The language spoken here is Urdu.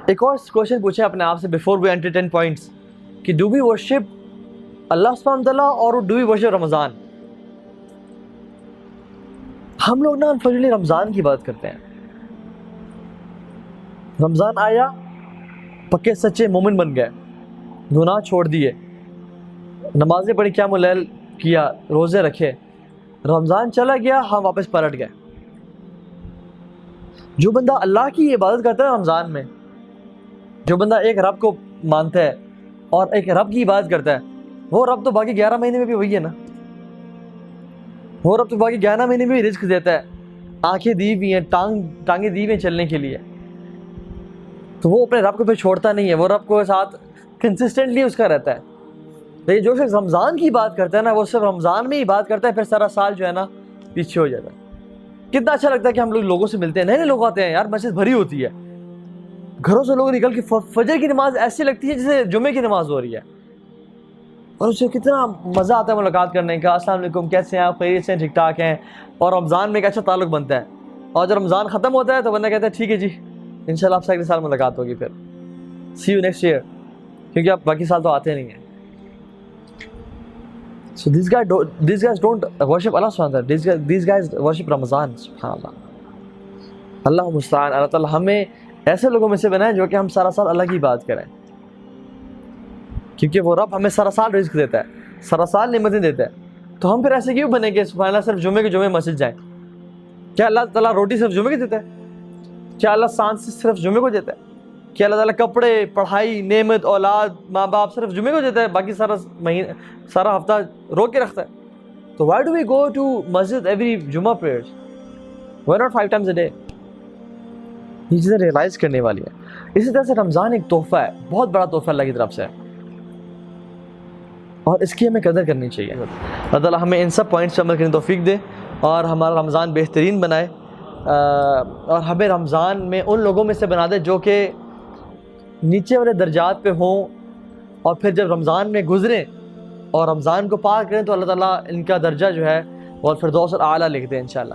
ایک اور کوشچن پوچھیں اپنے آپ سے بفور وی انٹر 10 پوائنٹس کہ ڈو وی ورشپ اللہ سبحانہ تعالیٰ اور ڈو وی ورشپ رمضان؟ ہم لوگ نا انفارچونیٹلی رمضان کی بات کرتے ہیں. رمضان آیا، پکے سچے مومن بن گئے، گناہ چھوڑ دیے، نمازیں پڑھی، قیام اللیل کیا، روزے رکھے. رمضان چلا گیا، ہم واپس پلٹ گئے. جو بندہ اللہ کی عبادت کرتا ہے رمضان میں، جو بندہ ایک رب کو مانتا ہے اور ایک رب کی عبادت کرتا ہے، وہ رب تو باقی 11 مہینے میں بھی وہی ہے نا. وہ رب تو باقی 11 مہینے میں بھی رزق دیتا ہے، آنکھیں دی ہوئی ہیں، ٹانگیں دی ہوئی ہیں چلنے کے لیے. تو وہ اپنے رب کو پھر چھوڑتا نہیں ہے، وہ رب کو ساتھ کنسسٹنٹلی اس کا رہتا ہے. لیکن جو شخص رمضان کی بات کرتا ہے نا، وہ صرف رمضان میں ہی بات کرتا ہے، پھر سارا سال جو ہے نا پیچھے ہو جاتا ہے. کتنا اچھا لگتا ہے کہ ہم لوگوں سے ملتے ہیں، نئے لوگ آتے ہیں، یار مسجد بھری ہوتی ہے، گھروں سے لوگ نکل کے فجر کی نماز ایسی لگتی ہے جیسے جمعے کی نماز ہو رہی ہے، اور اسے کتنا مزہ آتا ہے ملاقات کرنے کا. السلام علیکم، کیسے ہیں آپ، خیریت سے ہیں، ٹھیک ٹھاک ہیں. اور رمضان میں ایک اچھا تعلق بنتا ہے. اور جب رمضان ختم ہوتا ہے تو بندہ کہتا ہے ٹھیک ہے جی، انشاءاللہ آپ سے اگلے سال ملاقات ہوگی، پھر سی یو نیکسٹ ایئر، کیونکہ آپ باقی سال تو آتے نہیں ہیں. So these guys don't worship Allah subhanahu wa ta'ala. These guys worship Ramadan. Subhanallah. اللہ مستعان. اللہ تعالیٰ ہمیں ایسے لوگوں میں سے بنائے جو کہ ہم سارا سال اللہ کی بات کریں، کیونکہ وہ رب ہمیں سارا سال رزق دیتا ہے، سارا سال نعمتیں دیتا ہے. تو ہم پھر ایسے کیوں بنیں گے سبحان اللہ صرف جمعے کے جمعے مسجد جائیں؟ کیا اللہ تعالیٰ روٹی صرف جمعے کی دیتا ہے؟ کیا اللہ سانس صرف جمعے کو دیتا ہے؟ کیا اللہ تعالیٰ کپڑے، پڑھائی، نعمت، اولاد، ماں باپ صرف جمعے کو دیتا ہے، باقی سارا ہفتہ روک کے رکھتا ہے؟ تو why do we go to مسجد ایوری جمعہ prayers? Why not 5 times a day؟ یہ چیزیں ریئلائز کرنے والی ہیں. اسی طرح سے رمضان ایک تحفہ ہے، بہت بڑا تحفہ اللہ کی طرف سے ہے، اور اس کی ہمیں قدر کرنی چاہیے. اللہ تعالیٰ ہمیں ان سب پوائنٹس پر عمل کرنے کی توفیق دے اور ہمارا رمضان بہترین بنائے، اور ہمیں رمضان میں ان لوگوں میں سے بنا دے جو کہ نیچے والے درجات پہ ہوں، اور پھر جب رمضان میں گزریں اور رمضان کو پار کریں تو اللہ تعالیٰ ان کا درجہ جو ہے وہ فردوس الاعلیٰ لکھ دے انشاءاللہ.